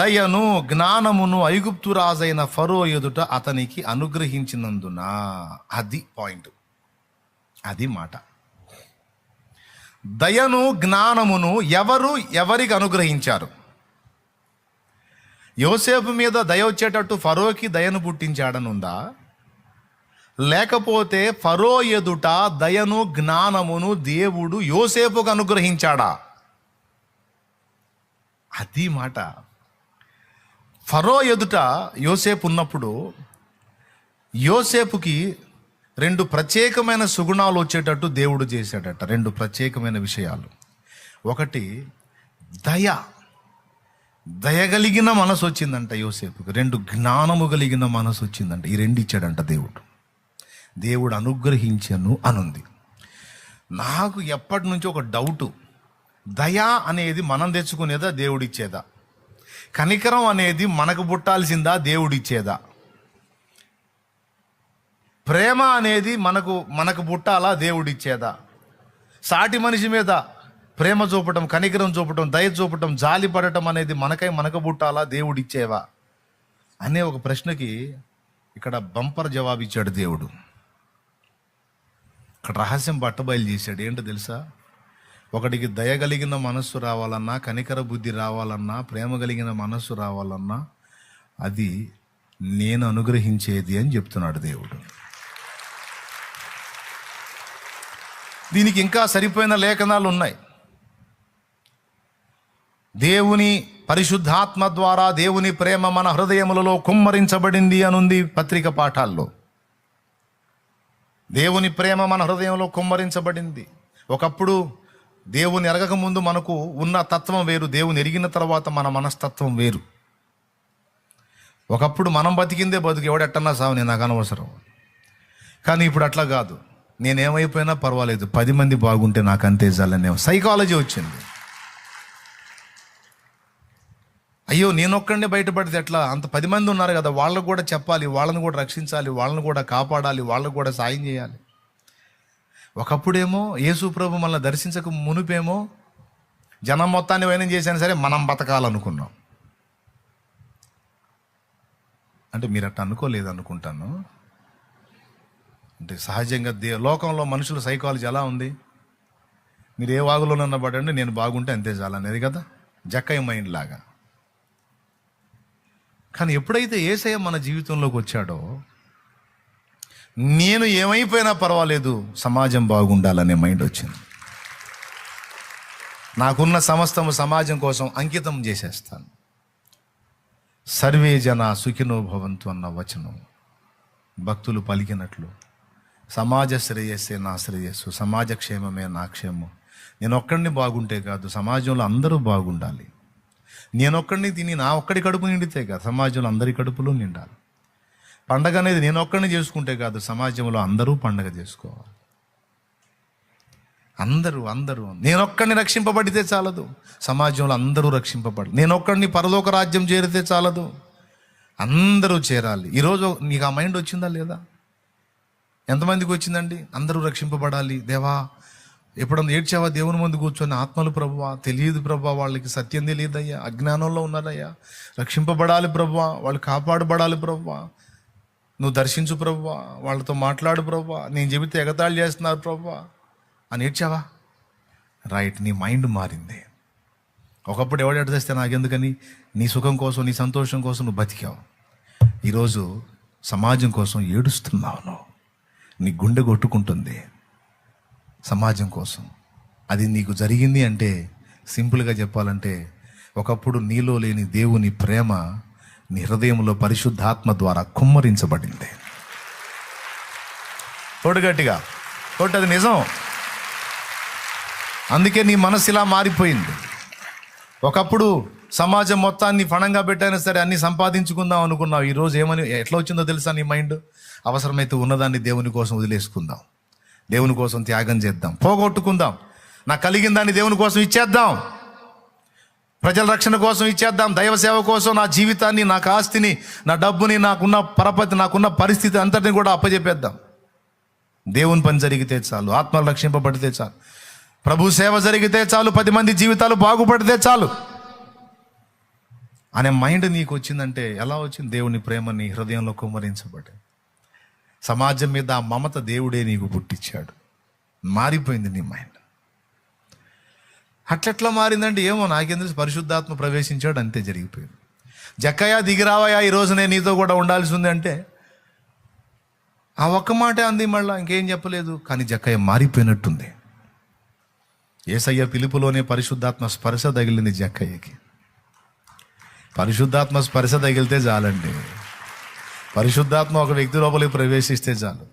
దయను జ్ఞానమును ఐగుప్తు రాజైన ఫరో ఎదుట అతనికి అనుగ్రహించినందున. అది పాయింట్, అది మాట. దయను జ్ఞానమును ఎవరికి అనుగ్రహించారు? యోసేపు మీద దయ వచ్చేటట్టు ఫరోకి దయను పుట్టించాడనుందా? లేకపోతే ఫరో ఎదుట దయను జ్ఞానమును దేవుడు యోసేపుకు అనుగ్రహించాడా? అది మాట. ఫరో ఎదుట యోసేపు ఉన్నప్పుడు యోసేపుకి 2 ప్రత్యేకమైన సుగుణాలు వచ్చేటట్టు దేవుడు చేశాడట. 2 ప్రత్యేకమైన విషయాలు. ఒకటి, దయగలిగిన మనసు వచ్చిందంట యోసేపుకి. 2, జ్ఞానము కలిగిన మనసు వచ్చిందంట. ఈ 2 ఇచ్చాడంట దేవుడు అనుగ్రహించను అనుంది. నాకు ఎప్పటి నుంచో ఒక డౌటు, దయ అనేది మనం తెచ్చుకునేదా దేవుడిచ్చేదా? కనికరం అనేది మనకు పుట్టాల్సిందా దేవుడిచ్చేదా? ప్రేమ అనేది మనకు పుట్టాలా దేవుడిచ్చేదా? సాటి మనిషి మీద ప్రేమ చూపటం, కనికరం చూపటం, దయ చూపటం, జాలి పడటం అనేది మనకు పుట్టాలా దేవుడిచ్చేవా అనే ఒక ప్రశ్నకి ఇక్కడ బంపర్ జవాబు ఇచ్చాడు దేవుడు. ఇక్కడ రహస్యం బట్టబయలు చేశాడు. ఏంటో తెలుసా? ఒకడికి దయ కలిగిన మనస్సు రావాలన్నా, కనికర బుద్ధి రావాలన్నా, ప్రేమ కలిగిన మనస్సు రావాలన్నా అది నేను అనుగ్రహించేది అని చెప్తున్నాడు దేవుడు. దీనికి ఇంకా సరిపోయిన లేఖనాలు ఉన్నాయి. దేవుని పరిశుద్ధాత్మ ద్వారా దేవుని ప్రేమ మన హృదయములలో కుమ్మరించబడింది అనుంది పత్రిక పాఠాల్లో. దేవుని ప్రేమ మన హృదయంలో కుమ్మరించబడింది. ఒకప్పుడు దేవుని ఎరగక ముందు మనకు ఉన్న తత్వం వేరు, దేవుని ఎరిగిన తర్వాత మన మనస్తత్వం వేరు. ఒకప్పుడు మనం బతికిందే బతుకు, ఎవడెట్టన్నా సావు, నేను నాకు అనవసరం. కానీ ఇప్పుడు అట్లా కాదు. నేనేమైపోయినా పర్వాలేదు, 10 మంది బాగుంటే నాకు అంతే చాలనే సైకాలజీ వచ్చింది. అయ్యో నేనొక్కడినే బయటపడితే ఎట్లా? అంత 10 మంది ఉన్నారు కదా, వాళ్ళకు కూడా చెప్పాలి, వాళ్ళని కూడా రక్షించాలి, వాళ్ళని కూడా కాపాడాలి, వాళ్ళకు కూడా సాయం చేయాలి. ఒకప్పుడేమో యేసు ప్రభు మనల్ని దర్శించక మునిపేమో జనం మొత్తాన్ని వైనం చేసినా సరే మనం బతకాలనుకున్నాం. అంటే మీరు అట్లా అనుకోలేదు అనుకుంటాను. అంటే సహజంగా లోకంలో మనుషుల సైకాలజీ ఎలా ఉంది? మీరు ఏ వాగులోనన్నా పడండి, నేను బాగుంటే అంతే చాలనేది కదా, జక్కయ్య మైండ్ లాగా. కానీ ఎప్పుడైతే యేసయ్య మన జీవితంలోకి వచ్చాడో, నేను ఏమైపోయినా పర్వాలేదు, సమాజం బాగుండాలనే మైండ్ వచ్చింది. నాకున్న సమస్తము సమాజం కోసం అంకితం చేసేస్తాను. సర్వే జన సుఖినో భవంతు అన్న వచనం భక్తులు పలికినట్లు సమాజ శ్రేయస్సే నా శ్రేయస్సు, సమాజ క్షేమమే నా క్షేమం. నేను ఒక్కడిని బాగుంటే కాదు, సమాజంలో అందరూ బాగుండాలి. నేనొక్కడిని తిని నా ఒక్కడి కడుపు నిండితే కాదు, సమాజంలో అందరి కడుపులో నిండాలి. పండగ అనేది నేను ఒక్కడిని చేసుకుంటే కాదు, సమాజంలో అందరూ పండగ చేసుకోవాలి. అందరూ నేనొక్కడిని రక్షింపబడితే చాలదు, సమాజంలో అందరూ రక్షింపబడాలి. నేనొక్కడిని పరలోక రాజ్యం చేరితే చాలదు, అందరూ చేరాలి. ఈరోజు నీకు ఆ మైండ్ వచ్చిందా లేదా? ఎంతమందికి వచ్చిందండి? అందరూ రక్షింపబడాలి. దేవా, ఎప్పుడన్నా ఏడ్చావా దేవుని ముందు కూర్చొని? ఆత్మలు ప్రభువా, తెలియదు ప్రభువా, వాళ్ళకి సత్యం తెలియదయ్యా, అజ్ఞానంలో ఉన్నారయ్యా, రక్షింపబడాలి ప్రభువా, వాళ్ళు కాపాడబడాలి ప్రభువా, నువ్వు దర్శించు ప్రభువా, వాళ్ళతో మాట్లాడు ప్రభువా, నేను చెబితే ఎగతాళి చేస్తున్నారు ప్రభువా అని ఏడ్చావా? రైట్, నీ మైండ్ మారింది. ఒకప్పుడు ఎవడు ఎడదస్తే నాకెందుకని నీ సుఖం కోసం, నీ సంతోషం కోసం నువ్వు బతికావు. ఈరోజు సమాజం కోసం ఏడుస్తున్నావు నువ్వు. నీ గుండె కొట్టుకుంటుంది సమాజం కోసం. అది నీకు జరిగింది అంటే, సింపుల్గా చెప్పాలంటే, ఒకప్పుడు నీలో లేని దేవుని ప్రేమ నీ హృదయంలో పరిశుద్ధాత్మ ద్వారా కుమ్మరించబడింది. గట్టిగా అది నిజం. అందుకే నీ మనసు ఇలా మారిపోయింది. ఒకప్పుడు సమాజం మొత్తాన్ని పణంగా పెట్టైనా సరే అన్ని సంపాదించుకుందాం అనుకున్నావు. ఈరోజు ఎట్లా వచ్చిందో తెలుసా? నీ మైండ్ అవసరమైతే ఉన్నదాన్ని దేవుని కోసం వదిలేసుకుందాం, దేవుని కోసం త్యాగం చేద్దాం, పోగొట్టుకుందాం, నాకు కలిగిన దాన్ని దేవుని కోసం ఇచ్చేద్దాం, ప్రజల రక్షణ కోసం ఇచ్చేద్దాం, దైవ సేవ కోసం నా జీవితాన్ని, నాకు ఆస్తిని, నా డబ్బుని, నాకున్న పరపతి, నాకున్న పరిస్థితి అంతటిని కూడా అప్పచెప్పేద్దాం. దేవుని పని జరిగితే చాలు, ఆత్మలు రక్షింపబడితే చాలు, ప్రభు సేవ జరిగితే చాలు, 10 మంది జీవితాలు బాగుపడితే చాలు. అనే మైండ్ నీకు వచ్చిందంటే ఎలా వచ్చింది? దేవుని ప్రేమ నీ హృదయంలో కుమ్మరించబడి, సమాజం మీద ఆ మమత దేవుడే నీకు పుట్టించాడు. మారిపోయింది నీ మైండ్. అట్లెట్లా మారిందంటే ఏమో నాకెందుకు, పరిశుద్ధాత్మ ప్రవేశించాడు, అంతే జరిగిపోయింది. జక్కయ్య దిగిరావయ్యా, ఈరోజు నేను నీతో కూడా ఉండాల్సి ఉంది అంటే ఆ ఒక్క మాటే అంది, మళ్ళీ ఇంకేం చెప్పలేదు. కానీ జక్కయ్య మారిపోయినట్టుంది. యేసయ్య పిలుపులోనే పరిశుద్ధాత్మ స్పర్శ తగిలింది జక్కయ్యకి. పరిశుద్ధాత్మ స్పర్శ తగిలితే చాలండి. పరిశుద్ధాత్మ ఒక వ్యక్తి లోపలికి ప్రవేశిస్తే చాలు,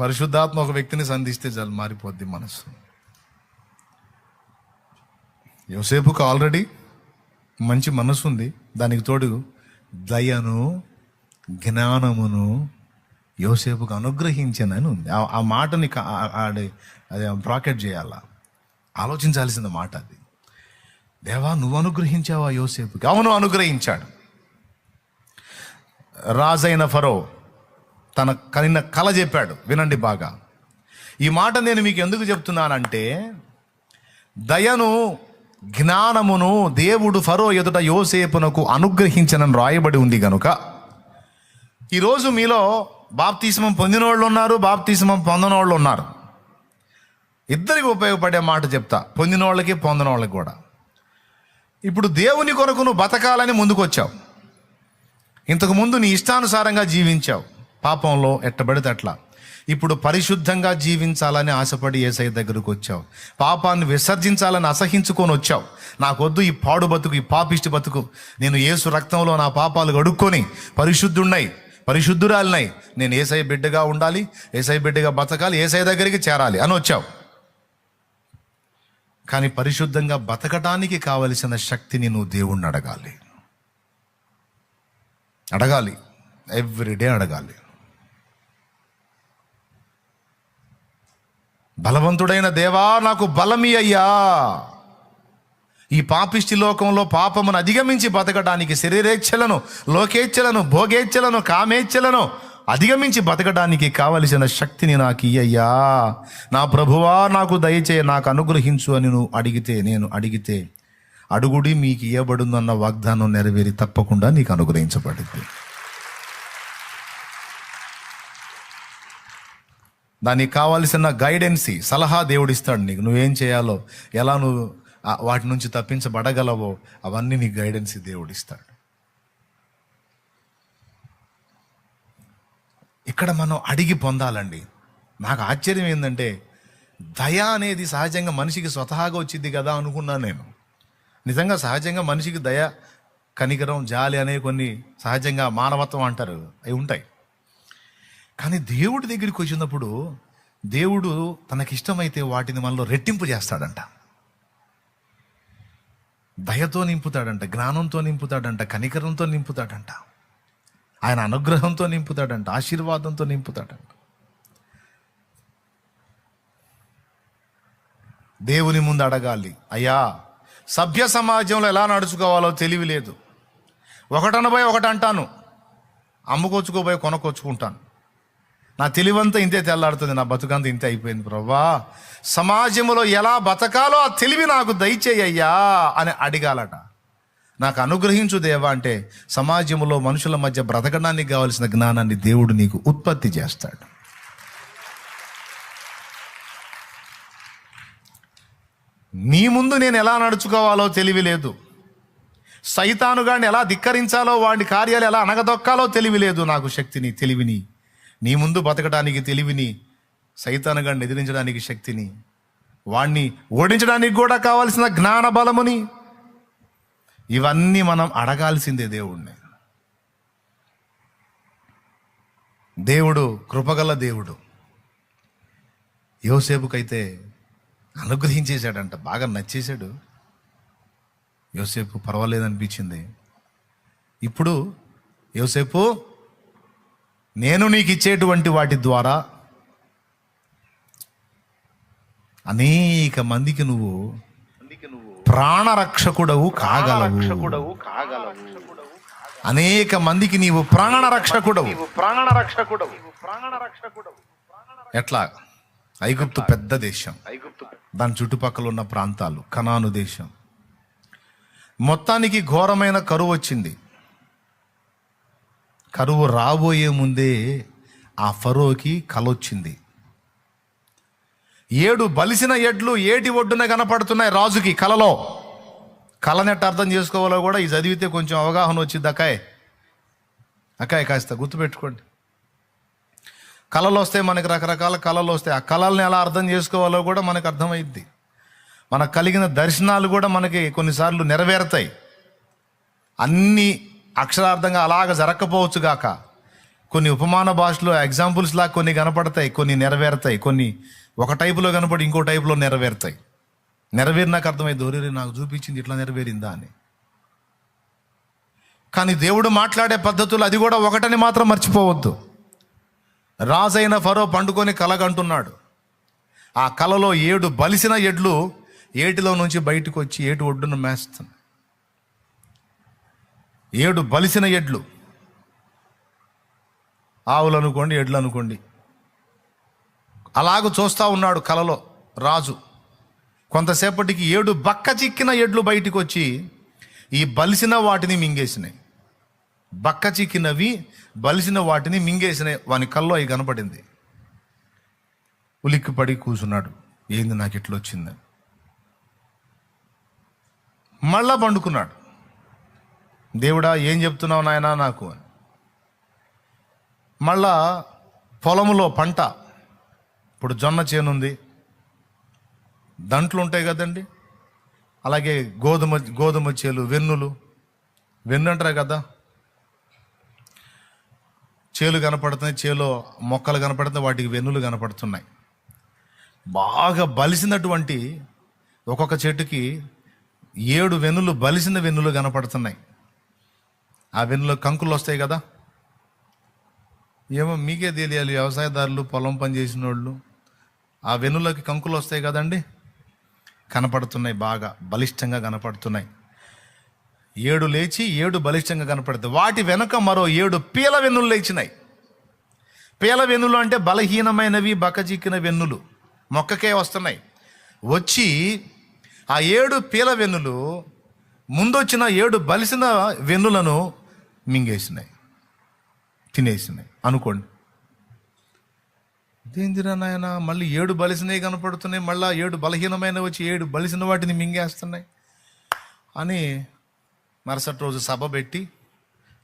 పరిశుద్ధాత్మ ఒక వ్యక్తిని సంధిస్తే చాలు, మారిపోద్ది మనసు. యోసేపుకు ఆల్రెడీ మంచి మనసు ఉంది, దానికి తోడు దయను జ్ఞానమును యోసేపుకు అనుగ్రహించానని ఉంది. ఆ మాటని అది బ్రాకెట్ చేయాలా, ఆలోచించాల్సిన మాట అది. దేవా నువ్వు అనుగ్రహించావా యోసేపుకి? అవును, అనుగ్రహించాడు. రాజైన ఫరో తన కనిన కల చెప్పాడు, వినండి బాగా. ఈ మాట నేను మీకు ఎందుకు చెప్తున్నానంటే, దయను జ్ఞానమును దేవుడు ఫరో ఎదుట యోసేపునకు అనుగ్రహించనని రాయబడి ఉంది కనుక, ఈరోజు మీలో బాప్తిస్మం పొందిన వాళ్ళు ఉన్నారు, బాప్తిస్మం పొందిన వాళ్ళు ఉన్నారు. ఇద్దరికి ఉపయోగపడే మాట చెప్తా, పొందిన వాళ్ళకి పొందిన వాళ్ళకి కూడా. ఇప్పుడు దేవుని కొరకు నువ్వు బతకాలని ముందుకు వచ్చావు. ఇంతకుముందు నీ ఇష్టానుసారంగా జీవించావు, పాపంలో ఎట్టబడితే అట్లా. ఇప్పుడు పరిశుద్ధంగా జీవించాలని ఆశపడి యేసయ్య దగ్గరకు వచ్చావు. పాపాన్ని విసర్జించాలని అసహించుకొని వచ్చావు. నాకొద్దు ఈ పాడు బతుకు, ఈ పాపిష్టి బతుకు, నేను యేసు రక్తంలో నా పాపాలు గడుక్కొని పరిశుద్ధున్నాయి, పరిశుద్ధురాలినాయి, నేను యేసయ్య బిడ్డగా ఉండాలి, యేసయ్య బిడ్డగా బతకాలి, యేసయ్య దగ్గరికి చేరాలి అని వచ్చావు. కానీ పరిశుద్ధంగా బతకటానికి కావలసిన శక్తిని నువ్వు దేవుణ్ణి అడగాలి. ఎవ్రీడే అడగాలి. బలవంతుడైన దేవా నాకు బలమి అయ్యా, ఈ పాపిష్టి లోకంలో పాపమును అధిగమించి బతకడానికి, శరీరేచ్ఛలను, లోకేచ్ఛలను, భోగేచ్ఛలను, కామేచ్ఛలను అధిగమించి బతకడానికి కావలసిన శక్తిని నాకు ఇయ్యయ్యా. నా ప్రభువా నాకు దయచే, నాకు అనుగ్రహించు అని నువ్వు అడిగితే అడుగుడి మీకు ఇయ్యబడుందన్న వాగ్దానం నెరవేరి తప్పకుండా నీకు అనుగ్రహించబడింది. దానికి కావాల్సిన గైడెన్సీ, సలహా దేవుడిస్తాడు నీకు. నువ్వేం చేయాలో, ఎలా నువ్వు వాటి నుంచి తప్పించబడగలవో అవన్నీ నీకు గైడెన్సీ దేవుడిస్తాడు. ఇక్కడ మనం అడిగి పొందాలండి. నాకు ఆశ్చర్యం ఏంటంటే, దయ అనేది సహజంగా మనిషికి స్వతహాగా వచ్చింది కదా అనుకున్నాను నేను. నిజంగా సహజంగా మనిషికి దయ, కనికరం, జాలి అనే కొన్ని సహజంగా మానవత్వం అంటారు, అవి ఉంటాయి. కానీ దేవుడి దగ్గరికి వచ్చినప్పుడు దేవుడు తనకిష్టమైతే వాటిని మనలో రెట్టింపు చేస్తాడంట. దయతో నింపుతాడంట, జ్ఞానంతో నింపుతాడంట, కనికరంతో నింపుతాడంట, ఆయన అనుగ్రహంతో నింపుతాడంట, ఆశీర్వాదంతో నింపుతాడంట. దేవుని ముందు అడగాలి. అయ్యా, సభ్య సమాజంలో ఎలా నడుచుకోవాలో తెలివి లేదు. ఒకటనబోయి ఒకటి అంటాను, అమ్ముకొచ్చుకోబోయి కొనకొచ్చుకుంటాను. నా తెలివంతా ఇంతే తెల్లాడుతుంది, నా బతుకంతా ఇంతే అయిపోయింది. ప్రభువా, సమాజంలో ఎలా బతకాలో ఆ తెలివి నాకు దయచేయ్యా అని అడిగాలట. నాకు అనుగ్రహించు దేవా అంటే సమాజంలో మనుషుల మధ్య బ్రతకడానికి కావలసిన జ్ఞానాన్ని దేవుడు నీకు ఉత్పత్తి చేస్తాడు. నీ ముందు నేను ఎలా నడుచుకోవాలో తెలివి లేదు. సైతానుగాడిని ఎలా ధిక్కరించాలో, వాడి కార్యాలు ఎలా అనగదొక్కాలో తెలివి లేదు. నాకు శక్తిని, తెలివిని, నీ ముందు బతకడానికి తెలివిని, సైతానుగాడిని ఎదిరించడానికి శక్తిని, వాణ్ణి ఓడించడానికి కూడా కావాల్సిన జ్ఞాన బలముని, ఇవన్నీ మనం అడగాల్సిందే దేవుణ్ణి. దేవుడు కృపగల దేవుడు. యోసేపుకైతే అనుగ్రహించేశాడంట, బాగా నచ్చేశాడు. యోసేపు పర్వాలేదనిపించింది. ఇప్పుడు యోసేపు, నేను నీకు ఇచ్చేటువంటి వాటి ద్వారా అనేక మందికి నువ్వు ప్రాణరక్షకుడవు కాగలవు. అనేక మందికి నీవు ప్రాణరక్షకుడవు. ఎట్లా? ఐగుప్తు పెద్ద దేశం, దాని చుట్టుపక్కల ఉన్న ప్రాంతాలు, కనాను దేశం, మొత్తానికి ఘోరమైన కరువు వచ్చింది. కరువు రాబోయే ముందే ఆ ఫరోకి కలొచ్చింది. 7 బలిసిన ఎడ్లు ఏటి ఒడ్డున కనపడుతున్నాయి రాజుకి కలలో. కలనెట్ట అర్థం చేసుకోవాలో కూడా ఈ చదివితే కొంచెం అవగాహన వచ్చింది. అక్కాయ్ కాస్త గుర్తుపెట్టుకోండి. కళలు వస్తాయి మనకి, రకరకాల కళలు వస్తాయి. ఆ కళల్ని ఎలా అర్థం చేసుకోవాలో కూడా మనకు అర్థమైద్ది. మనకు కలిగిన దర్శనాలు కూడా మనకి కొన్నిసార్లు నెరవేరుతాయి. అన్నీ అక్షరార్థంగా అలాగ జరగకపోవచ్చు గాక, కొన్ని ఉపమాన భాషలో ఎగ్జాంపుల్స్ లాగా కొన్ని కనపడతాయి, కొన్ని నెరవేరుతాయి, కొన్ని ఒక టైపులో కనపడి ఇంకో టైపులో నెరవేరుతాయి. నెరవేరినాక అర్థమైంది, ఒరేరే నాకు చూపించింది ఇట్లా నెరవేరిందా అని. కానీ దేవుడు మాట్లాడే పద్ధతులు అది కూడా ఒకటని మాత్రం మర్చిపోవద్దు. రాజైన ఫరో పండుకొని కలగంటున్నాడు. ఆ కలలో 7 బలిసిన ఎడ్లు ఏటిలో నుంచి బయటకు వచ్చి ఏటి ఒడ్డున మేస్తుంది. 7 బలిసిన ఎడ్లు, ఆవులు అనుకోండి, ఎడ్లు అనుకోండి. అలాగ చూస్తూ ఉన్నాడు కలలో రాజు. కొంతసేపటికి 7 బక్క చిక్కిన ఎడ్లు బయటికి వచ్చి ఈ బలిసిన వాటిని మింగేసినాయి. బక్క చిక్కినవి బలిసిన వాటిని మింగేసినాయి. వాని కల్లో అవి కనపడింది. ఉలిక్కిపడి కూర్చున్నాడు, ఏంది నాకు ఇట్లా వచ్చిందని. మళ్ళా పండుకున్నాడు. దేవుడా ఏం చెప్తున్నావు నాయనా నాకు అని. మళ్ళా పొలములో పంట, ఇప్పుడు జొన్న చేనుంది, దంట్లు ఉంటాయి కదండి, అలాగే గోధుమ చేలు, వెన్ను అంటారు కదా, చేలు కనపడుతున్నాయి, చేలో మొక్కలు కనపడుతున్నాయి, వాటికి వెన్నులు కనపడుతున్నాయి. బాగా బలిసినటువంటి ఒక్కొక్క చెట్టుకి 7 వెన్నులు, బలిసిన వెన్నులు కనపడుతున్నాయి. ఆ వెన్నులో కంకులు వస్తాయి కదా. ఏమో మీకే తెలియాలి, వ్యవసాయదారులు, పొలం పని చేసిన వాళ్ళు, ఆ వెన్నులకి కంకులు వస్తాయి కదండి, కనపడుతున్నాయి, బాగా బలిష్టంగా కనపడుతున్నాయి. 7 లేచి 7 బలిష్టంగా కనపడుతుంది. వాటి వెనుక మరో 7 పీల వెన్నులు లేచినాయి. పీల వెన్నులు అంటే బలహీనమైనవి, బక్కచిక్కిన వెన్నులు, మొక్కకే వస్తున్నాయి. వచ్చి ఆ 7 పీల వెన్నులు ముందొచ్చిన 7 బలిసిన వెన్నులను మింగేసినాయి, తినేసినాయి అనుకోండి. ఇదేందిరా నాయన, మళ్ళీ 7 బలిసినవి కనపడుతున్నాయి, మళ్ళీ 7 బలహీనమైన వచ్చి 7 బలిసిన వాటిని మింగేస్తున్నాయి అని మరుసటి రోజు సభ పెట్టి,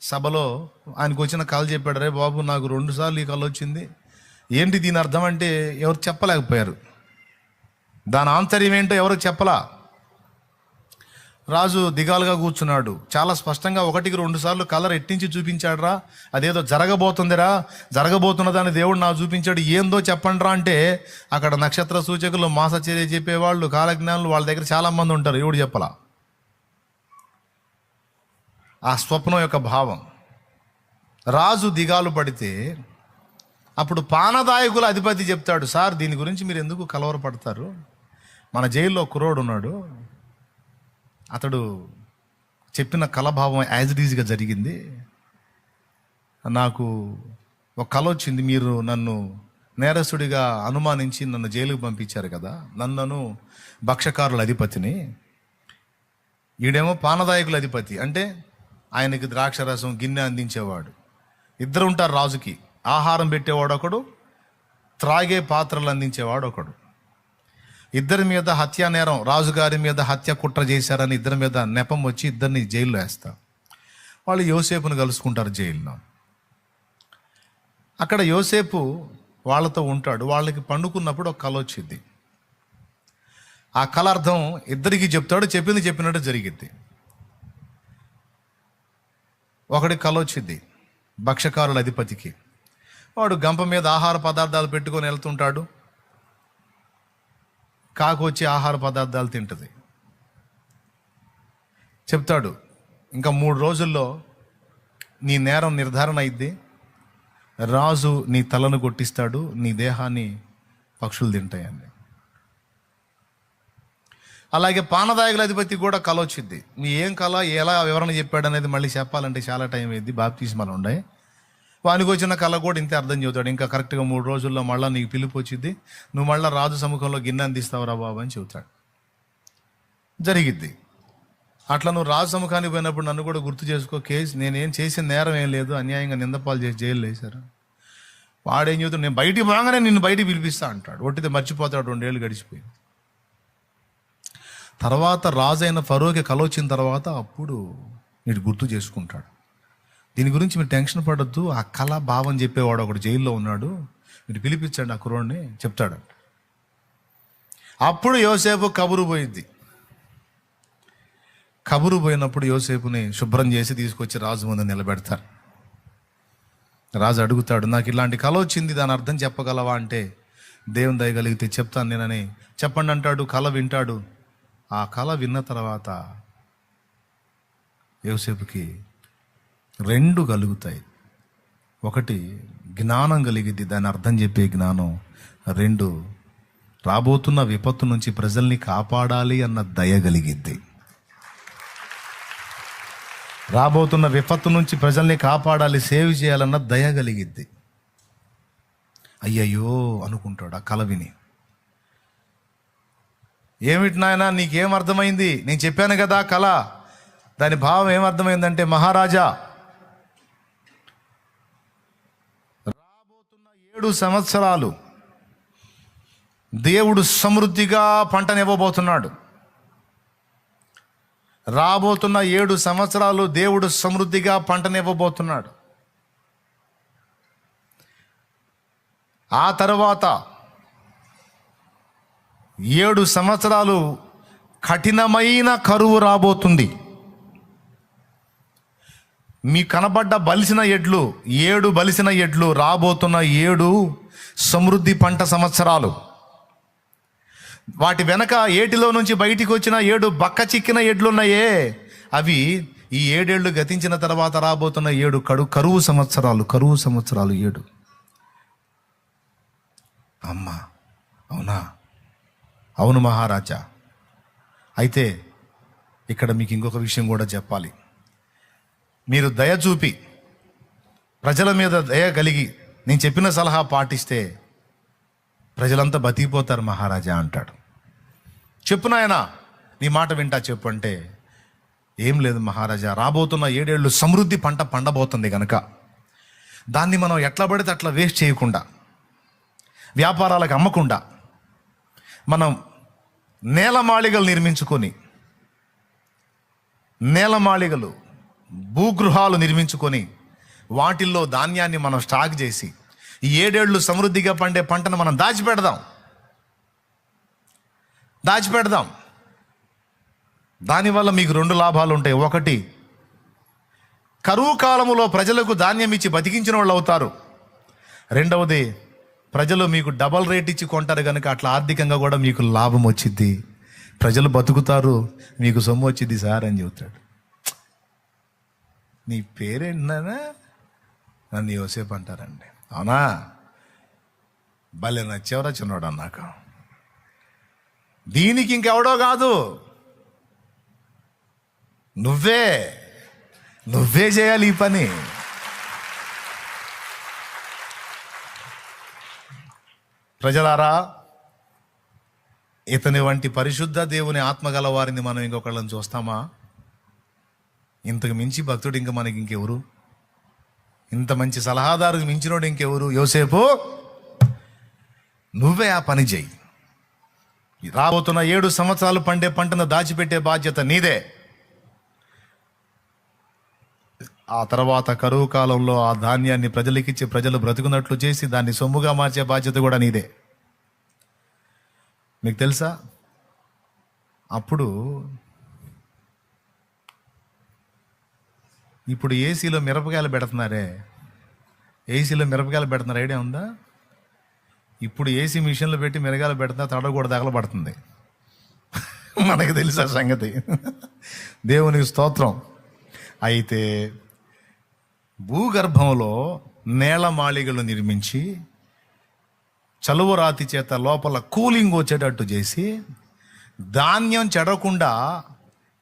సభలో ఆయనకు వచ్చిన కళ చెప్పాడు. రే బాబు, నాకు 2 సార్లు ఈ కళ వచ్చింది, ఏంటి దీని అర్థం అంటే ఎవరు చెప్పలేకపోయారు. దాని ఆంతర్యం ఏంటో ఎవరికి చెప్పలా. రాజు దిగాలుగా కూర్చున్నాడు. చాలా స్పష్టంగా 1కి 2 సార్లు కలర్ ఎట్టించి చూపించాడు రా. అదేదో జరగబోతుందిరా, జరగబోతున్నదాన్ని దేవుడు నాకు చూపించాడు, ఏందో చెప్పండి రా అంటే అక్కడ నక్షత్ర సూచకులు, మాసచర్య చెప్పేవాళ్ళు, కాలజ్ఞానులు, వాళ్ళ దగ్గర చాలామంది ఉంటారు. ఎవడు చెప్పలా ఆ స్వప్నం యొక్క భావం. రాజు దిగాలు పడితే అప్పుడు పానదాయకుల అధిపతి చెప్తాడు, సార్ దీని గురించి మీరు ఎందుకు కలవరపడతారు, మన జైల్లో కుర్రోడు ఉన్నాడు, అతడు చెప్పిన కలభావం యాజ్ ఇట్ ఈజ్గా జరిగింది, నాకు ఒక కల వచ్చింది, మీరు నన్ను నేరస్తుడిగా అనుమానించి నన్ను జైలుకు పంపించారు కదా, నన్ను భక్షకారుల అధిపతిని, ఈడేమో పానదాయకుల అధిపతి, అంటే ఆయనకి ద్రాక్షరసం గిన్నె అందించేవాడు. 2 ఉంటారు రాజుకి, ఆహారం పెట్టేవాడు ఒకడు, త్రాగే పాత్రలు అందించేవాడు ఒకడు. 2 మీద హత్యా నేరం, రాజుగారి మీద హత్య కుట్ర చేశారని 2 మీద నెపం వచ్చి 2 జైల్లో వేస్తారు. వాళ్ళు యోసేపును కలుసుకుంటారు జైల్లో. అక్కడ యోసేపు వాళ్ళతో ఉంటాడు. వాళ్ళకి పండుకున్నప్పుడు ఒక కల వచ్చింది. ఆ కల అర్థం 2కి చెప్తాడు, చెప్పింది చెప్పినట్టు జరిగిద్ది. ఒకటి కల వచ్చింది భక్షకారుల అధిపతికి. వాడు గంప మీద ఆహార పదార్థాలు పెట్టుకొని వెళ్తుంటాడు. కాకు వచ్చి ఆహార పదార్థాలు తింటుంది. చెప్తాడు, ఇంకా 3 రోజుల్లో నీ నేరం నిర్ధారణ అయింది, రాజు నీ తలను కొట్టిస్తాడు, నీ దేహాన్ని పక్షులు తింటాయని. అలాగే పానదాయకుల అధిపతి కూడా కల వచ్చింది. నీ ఏం కళ, ఎలా వివరణ చెప్పాడు అనేది మళ్ళీ చెప్పాలంటే చాలా టైం అయింది, బాప్తిస్మాలు ఉన్నాయి. వానికి వచ్చిన కళ కూడా ఇంతే అర్థం చెబుతాడు. ఇంకా కరెక్ట్గా 3 రోజుల్లో మళ్ళీ నీకు పిలుపు వచ్చింది, నువ్వు మళ్ళీ రాజు సముఖంలో గిన్నె అందిస్తావురా బాబు అని చెబుతాడు. జరిగిద్ది. అట్లా నువ్వు రాజు సముఖానికి పోయినప్పుడు నన్ను కూడా గుర్తు చేసుకో. కేసు నేనేం చేసిన నేరం ఏం లేదు, అన్యాయంగా నిందపాలు చేసి జైలు వేశారు. వాడేం చెబుతాడు, నేను బయటికి పోగానే నిన్ను బయటికి పిలిపిస్తా అంటాడు. ఒట్టితే మర్చిపోతాడు. 2 ఏళ్ళు గడిచిపోయింది. తర్వాత రాజైన ఫరోకి కల వచ్చిన తర్వాత అప్పుడు మీరు గుర్తు చేసుకుంటాడు. దీని గురించి మీరు టెన్షన్ పడొద్దు, ఆ కళ భావం చెప్పేవాడు ఒకడు జైల్లో ఉన్నాడు, మీరు పిలిపించండి ఆ కుర్రోడిని చెప్తాడు. అప్పుడు యోసేపు కబురు పోయింది. కబురు పోయినప్పుడు యోసేపుని శుభ్రం చేసి తీసుకొచ్చి రాజు ముందు నిలబెడతారు. రాజు అడుగుతాడు, నాకు ఇలాంటి కళ వచ్చింది, దాని అర్థం చెప్పగలవా అంటే, దేవుని దయగలిగితే చెప్తాను నేనని చెప్పండి అంటాడు. కళ వింటాడు. ఆ కళ విన్న తర్వాత యోసేపుకి 2 కలుగుతాయి. ఒకటి జ్ఞానం కలిగిద్ది, దాని అర్థం చెప్పే జ్ఞానం. 2 రాబోతున్న విపత్తు నుంచి ప్రజల్ని కాపాడాలి అన్న దయ కలిగిద్ది. రాబోతున్న విపత్తు నుంచి ప్రజల్ని కాపాడాలి, సేవ్ చేయాలన్న దయ కలిగిద్ది. అయ్యయ్యో అనుకుంటాడు ఆ కల విని. ఏమిటి నాయనా నీకేం అర్థమైంది? నేను చెప్పాను కదా కళ, దాని భావం ఏమర్థమైందంటే, మహారాజా రాబోతున్న 7 సంవత్సరాలు దేవుడు సమృద్ధిగా పంటనివ్వబోతున్నాడు. రాబోతున్న 7 సంవత్సరాలు దేవుడు సమృద్ధిగా పంటనివ్వబోతున్నాడు. ఆ తర్వాత 7 సంవత్సరాలు కఠినమైన కరువు రాబోతుంది. మీ కనబడ్డ బలిసిన ఎడ్లు 7 బలిసిన ఎడ్లు రాబోతున్న 7 సమృద్ధి పంట సంవత్సరాలు. వాటి వెనక ఏటిలో నుంచి బయటికి వచ్చిన 7 బక్క చిక్కిన ఎడ్లున్నాయే, అవి ఈ 7 ఏళ్ళు గతించిన తర్వాత రాబోతున్న 7 కరువు సంవత్సరాలు. 7. అమ్మా అవునా? అవును మహారాజా. అయితే ఇక్కడ మీకు ఇంకొక విషయం కూడా చెప్పాలి. మీరు దయ చూపి ప్రజల మీద దయ కలిగి నేను చెప్పిన సలహా పాటిస్తే ప్రజలంతా బతికిపోతారు మహారాజా అంటాడు. చెప్పు నాయనా, నీ మాట వింటా చెప్పు అంటే, ఏం లేదు మహారాజా, రాబోతున్న 7 ఏళ్ళు సమృద్ధి పంట పండబోతుంది కనుక దాన్ని మనం ఎట్లా పడితే అట్లా వేస్ట్ చేయకుండా, వ్యాపారాలకు అమ్మకుండా, మనం నేలమాళిగలు నిర్మించుకొని, భూగృహాలు నిర్మించుకొని వాటిల్లో ధాన్యాన్ని మనం స్టాక్ చేసి ఈ 7 ఏళ్ళు సమృద్ధిగా పండే పంటను మనం దాచిపెడదాం. దానివల్ల మీకు 2 లాభాలు ఉంటాయి. ఒకటి, కరువు కాలములో ప్రజలకు ధాన్యం ఇచ్చి బతికించిన వాళ్ళు అవుతారు. రెండవది, ప్రజలు మీకు డబల్ రేట్ ఇచ్చి కొంటారు కనుక అట్లా ఆర్థికంగా కూడా మీకు లాభం వచ్చింది, ప్రజలు బతుకుతారు, మీకు సొమ్ము వచ్చింది సార్ అని చెబుతాడు. నీ పేరేంటనా? నన్ను యోసేపు అంటారండి. అవునా? భలే నచ్చేవరా చిన్నోడు అన్నాక. దీనికి ఇంకెవడో కాదు, నువ్వే చేయాలి ఈ పని. ప్రజలారా, ఇతని వంటి పరిశుద్ధ దేవుని ఆత్మగల వారిని మనం ఇంకొకళ్ళని చూస్తామా? ఇంతకు మించి భక్తుడు ఇంకా మనకి ఇంకెవరు? ఇంత మంచి సలహాదారుకు మించినోడు ఇంకెవరు? యోసేపు, నువ్వే ఆ పని చేయి. రాబోతున్న 7 సంవత్సరాలు పండే పంటను దాచిపెట్టే బాధ్యత నీదే. ఆ తర్వాత కరువు కాలంలో ఆ ధాన్యాన్ని ప్రజలకిచ్చి ప్రజలు బ్రతుకున్నట్లు చేసి దాన్ని సొమ్ముగా మార్చే బాధ్యత కూడా నీదే. మీకు తెలుసా, అప్పుడు ఇప్పుడు ఏసీలో మిరపకాయలు పెడుతున్నారు. ఐడియా ఉందా? ఇప్పుడు ఏసీ మిషన్లు పెట్టి మిరగాయలు పెడుతున్నా, తడ కూడా తగలబడుతుంది. మనకు తెలుసా సంగతి? దేవునికి స్తోత్రం. అయితే భూగర్భంలో నేలమాళిగలు నిర్మించి చలువ రాతి చేత లోపల కూలింగ్ వచ్చేటట్టు చేసి ధాన్యం చెడకుండా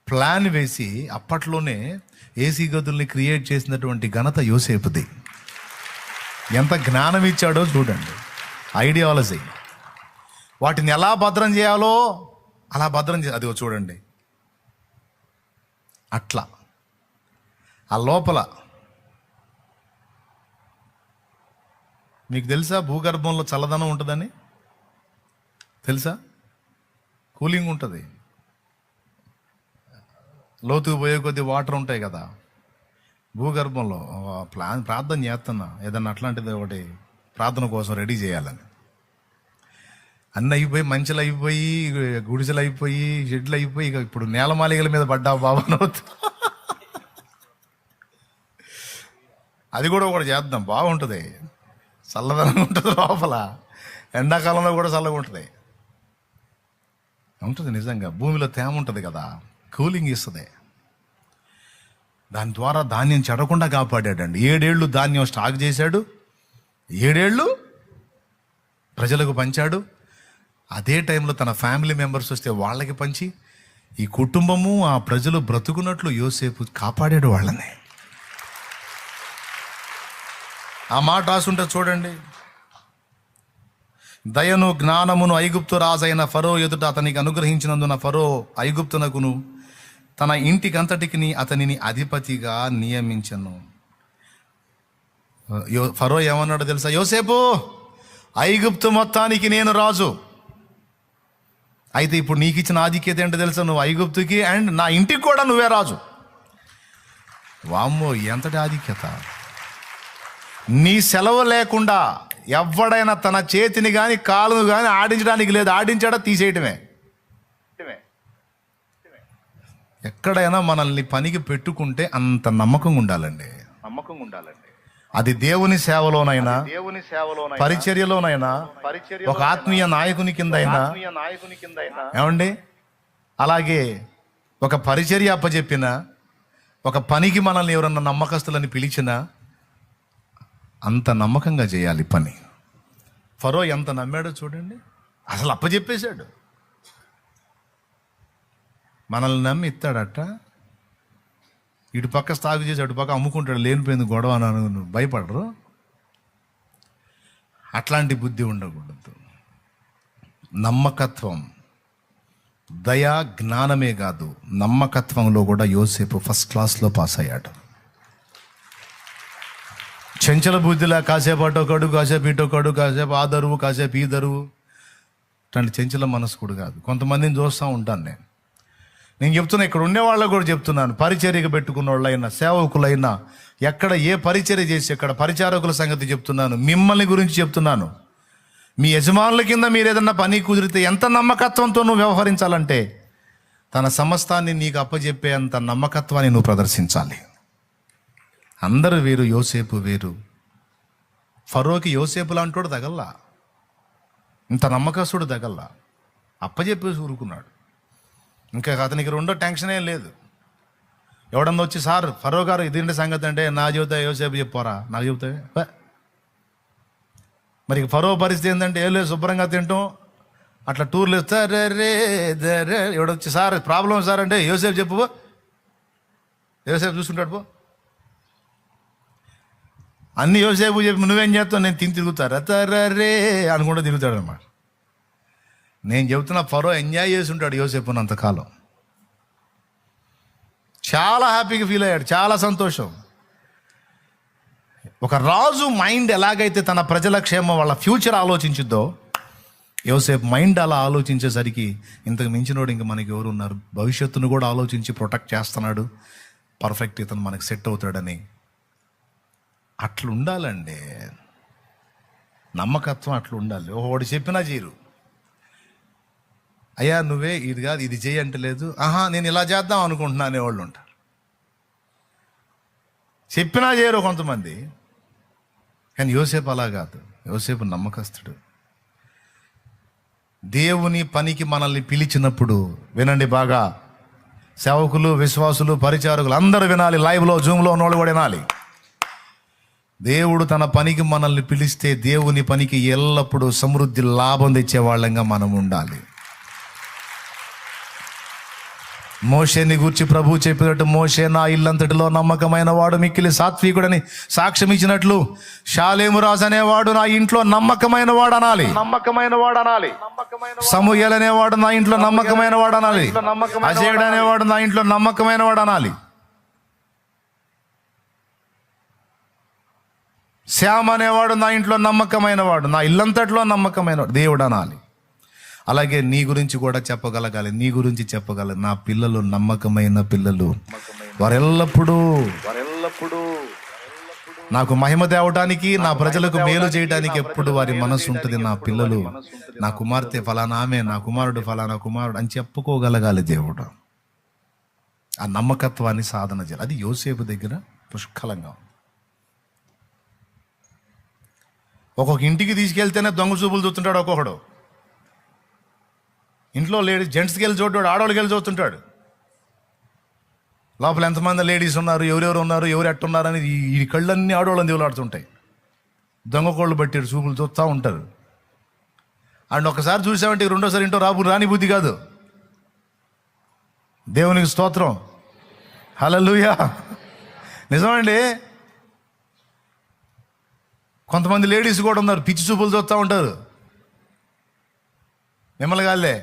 ప్లాన్ వేసి అప్పట్లోనే ఏసీ గదుల్ని క్రియేట్ చేసినటువంటి ఘనత యోసేపుది. ఎంత జ్ఞానం ఇచ్చాడో చూడండి. ఐడియాలజీ, వాటిని ఎలా భద్రం చేయాలో అలా భద్రం అదిగో చూడండి. అట్లా ఆ లోపల మీకు తెలుసా భూగర్భంలో చల్లదనం ఉంటుందని తెలుసా? కూలింగ్ ఉంటుంది. లోతుకు పోయే కొద్ది వాటర్ ఉంటాయి కదా భూగర్భంలో. ప్రార్థన చేస్తున్నా ఏదన్నా అట్లాంటిది ఒకటి ప్రార్థన కోసం రెడీ చేయాలని. అన్నీ అయిపోయి, మంచులు అయిపోయి, గుడిసెలు అయిపోయి, షెడ్లు అయిపోయి, ఇక ఇప్పుడు నేలమాలిగల మీద పడ్డా బాబు. అది కూడా ఒకటి చేద్దాం, బాగుంటుంది. చల్లదనం ఉంటుంది లోపల, ఎండాకాలంలో కూడా చల్లగా ఉంటుంది. నిజంగా భూమిలో తేమ ఉంటుంది కదా, కూలింగ్ ఇస్తుంది. దాని ద్వారా ధాన్యం చెడకుండా కాపాడాడండి. 7 ఏళ్ళు ధాన్యం స్టాక్ చేశాడు, 7 ఏళ్ళు ప్రజలకు పంచాడు. అదే టైంలో తన ఫ్యామిలీ మెంబర్స్ వస్తే వాళ్ళకి పంచి ఈ కుటుంబము ఆ ప్రజలు బ్రతుకున్నట్లు యోసేపు కాపాడాడు వాళ్ళని. ఆ మాట రాసుంటే చూడండి, దయను జ్ఞానమును ఐగుప్తు రాజైన ఫరో ఎదుట అతనికి అనుగ్రహించినందున ఫరో ఐగుప్తునకును తన ఇంటికంతటికి అతనిని అధిపతిగా నియమించను. ఫరో ఏమన్నాడు తెలుసా? యోసేపు, ఐగుప్తు మొత్తానికి నేను రాజు. అయితే ఇప్పుడు నీకు ఇచ్చిన ఆధిక్యత ఏంటో తెలుసా? నువ్వు ఐగుప్తుకి అండ్ నా ఇంటికి కూడా నువ్వే రాజు. వామ్మో, ఎంతటి ఆధిక్యత! నీ సెలవు లేకుండా ఎవడైనా తన చేతిని కానీ కాలును కానీ ఆడించడానికి లేదు. ఆడించాడా తీసేయటమే. ఎక్కడైనా మనల్ని పనికి పెట్టుకుంటే అంత నమ్మకంగా ఉండాలండి. అది దేవుని సేవలోనైనా, పరిచర్యలోనైనా, ఒక ఆత్మీయ నాయకుని కింద అయినా, ఏమండి, అలాగే ఒక పరిచర్య అప్పచెప్పిన, ఒక పనికి మనల్ని ఎవరన్నా నమ్మకస్తులని పిలిచినా అంత నమ్మకంగా చేయాలి పని. ఫరో ఎంత నమ్మాడో చూడండి, అసలు అప్పచెప్పేశాడు. మనల్ని నమ్మి ఇస్తాడట, ఇటు పక్క సాగు చేసి అటు పక్క అమ్ముకుంటాడు. లేనిపోయింది గొడవ అని భయపడరు. అట్లాంటి బుద్ధి ఉండకూడదు. నమ్మకత్వం, దయ, జ్ఞానమే కాదు, నమ్మకత్వంలో కూడా యోసేపు ఫస్ట్ క్లాస్లో పాస్ అయ్యాడు. చెంచల బుద్ధిలా కాసేపు అటొకడు, కాసేపు ఇటొకడు, కాసేపు ఆ దరువు, కాసేపు ఈ దరువు, అట్లాంటి చెంచల మనస్కుడు కాదు. కొంతమందిని చూస్తూ ఉంటాను నేను చెప్తున్నా, ఇక్కడ ఉండే వాళ్ళకు కూడా చెప్తున్నాను. పరిచర్యకు పెట్టుకున్న వాళ్ళైనా, సేవకులైనా, ఎక్కడ ఏ పరిచర్య చేసి ఎక్కడ పరిచారకుల సంగతి చెప్తున్నాను, మిమ్మల్ని గురించి చెప్తున్నాను. మీ యజమానుల కింద మీరు ఏదన్నా పని కుదిరితే ఎంత నమ్మకత్వంతో నువ్వు వ్యవహరించాలంటే తన సమస్తాన్ని నీకు అప్పచెప్పే అంత నమ్మకత్వాన్ని నువ్వు ప్రదర్శించాలి. అందరూ వేరు, యోసేపు వేరు. ఫరోకి యోసేపు లాంటోడు తగల్లా, ఇంత నమ్మకస్తుడు తగల్లా, అప్పచెప్పేసి ఊరుకున్నాడు. ఇంకా అతనికి రెండో టెన్షన్ ఏం లేదు. ఎవడన్నా వచ్చి, సార్ ఫరో గారు ఇదేంటి సంగతి అంటే, నా చెబుతా యోసేపు చెప్పారా, నాకు చెబుతావే. మరి ఫరో పరిస్థితి ఏంటంటే, ఏం లేదు, శుభ్రంగా తింటాం, అట్లా టూర్లు ఇస్తారు. ఎవడొచ్చి, సార్ ప్రాబ్లం సార్ అంటే, యోసేపు చెప్పు, యోసేపు చూసుకుంటాడు పో. అన్ని యోసేపు చెప్పి నువ్వేం చేస్తావు, నేను తిరుగుతారు అతరే అనుకుంటూ తిరుగుతాడు అన్నమాట. నేను చెబుతున్నా, ఫరో ఎంజాయ్ చేసి ఉంటాడు యోసేపునంతకాలం. చాలా హ్యాపీగా ఫీల్ అయ్యాడు, చాలా సంతోషం. ఒక రాజు మైండ్ ఎలాగైతే తన ప్రజల క్షేమం, వాళ్ళ ఫ్యూచర్ ఆలోచించుద్దో, యోసేపు మైండ్ అలా ఆలోచించేసరికి ఇంతకు మించినోడు ఇంక మనకి ఎవరు ఉన్నారు. భవిష్యత్తును కూడా ఆలోచించి ప్రొటెక్ట్ చేస్తున్నాడు. పర్ఫెక్ట్, ఇతను మనకి సెట్ అవుతాడని. అట్లుండాలండి నమ్మకత్వం, అట్లా ఉండాలి. ఒకటి చెప్పినా చేయరు. అయ్యా నువ్వే ఇది కాదు ఇది చేయి అంటే లేదు, ఆహా నేను ఇలా చేద్దాం అనుకుంటున్నా అనేవాళ్ళు ఉంటారు. చెప్పినా చేయరు కొంతమంది. కానీ యోసేపు అలా కాదు. యోసేపు నమ్మకస్తుడు. దేవుని పనికి మనల్ని పిలిచినప్పుడు వినండి బాగా, సేవకులు, విశ్వాసులు, పరిచారకులు అందరూ వినాలి. లైవ్లో, జూమ్లో ఉన్నోళ్ళు కూడా వినాలి. దేవుడు తన పనికి మనల్ని పిలిస్తే దేవుని పనికి ఎల్లప్పుడూ సమృద్ధి, లాభం తెచ్చే వాళ్ళంగా మనం ఉండాలి. మోషేని గూర్చి ప్రభువు చెప్పినట్టు, మోషే నా ఇల్లంతటిలో నమ్మకమైన వాడు, మిక్కిలి సాత్వికుడని సాక్ష్యం ఇచ్చినట్లు షాలేము రాజు అనేవాడు నా ఇంట్లో నమ్మకమైన వాడు అనాలి. సమూయేలు అనేవాడు నా ఇంట్లో నమ్మకమైన వాడు అనాలి. అజేయుడు అనేవాడు నా ఇంట్లో నమ్మకమైన వాడు అనాలి. శ్యామ అనేవాడు నా ఇంట్లో నమ్మకమైన వాడు, నా ఇల్లంతట్లో నమ్మకమైన వాడు దేవుడు అనాలి. అలాగే నీ గురించి కూడా చెప్పగలగాలి. నీ గురించి చెప్పగల నా పిల్లలు నమ్మకమైన పిల్లలు, వారెల్లప్పుడూ నాకు మహిమ తేవటానికి, నా ప్రజలకు మేలు చేయడానికి ఎప్పుడు వారి మనసు ఉంటుంది. నా పిల్లలు, నా కుమార్తె ఫలానా ఆమె, నా కుమారుడు ఫలానా కుమారుడు అని చెప్పుకోగలగాలి దేవుడు. ఆ నమ్మకత్వాన్ని సాధన చేయాలి. అది యోసేపు దగ్గర పుష్కలంగా. ఒక్కొక్క ఇంటికి తీసుకెళ్తేనే దొంగ చూపులు చూస్తుంటాడు ఒక్కొక్కడు. ఇంట్లో లేడీస్ జెంట్స్కి వెళ్ళి చూడ్డాడు, ఆడవాళ్ళకి వెళ్ళి చూస్తుంటాడు. లోపల ఎంతమంది లేడీస్ ఉన్నారు, ఎవరెవరు ఉన్నారు, ఎవరు ఎట్టున్నారని ఈ కళ్ళన్నీ ఆడవాళ్ళని దేవులాడుతుంటాయి. దొంగ కోళ్ళు బట్టి చూపులు చూస్తూ ఉంటారు. అండ్ ఒకసారి చూసామంటే రెండోసారి ఇంటో రాని బుద్ధి కాదు. దేవునికి స్తోత్రం, హల్లెలూయా. నిజమండి. కొంతమంది లేడీస్ కూడా ఉన్నారు, పిచ్చి చూపులు చూస్తూ ఉంటారు. మిమ్మల్ని కాదులే,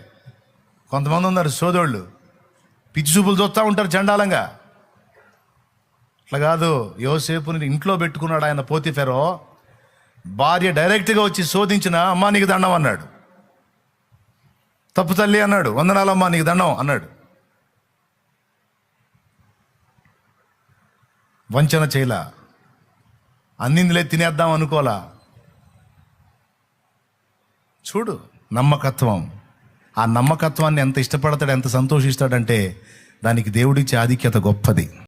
కొంతమంది ఉన్నారు సోదోళ్ళు, పిచ్చి చూపులు చూస్తూ ఉంటారు చండాలంగా. అట్లా కాదు. యోసేపుని ఇంట్లో పెట్టుకున్నాడు ఆయన పోతీఫెరో. భార్య డైరెక్ట్గా వచ్చి శోధించిన, అమ్మా నీకు దండం అన్నాడు. తప్పు తల్లి అన్నాడు, వందనాలమ్మా నీకు దండం అన్నాడు. వంచన చేయలా, అన్నిందిలే తినేద్దాం అనుకోలా. చూడు నమ్మకత్వం. ఆ నమ్మకత్వాన్ని ఎంత ఇష్టపడతాడు, ఎంత సంతోషిస్తాడంటే దానికి దేవుడిచ్చే ఆధిక్యత గొప్పది.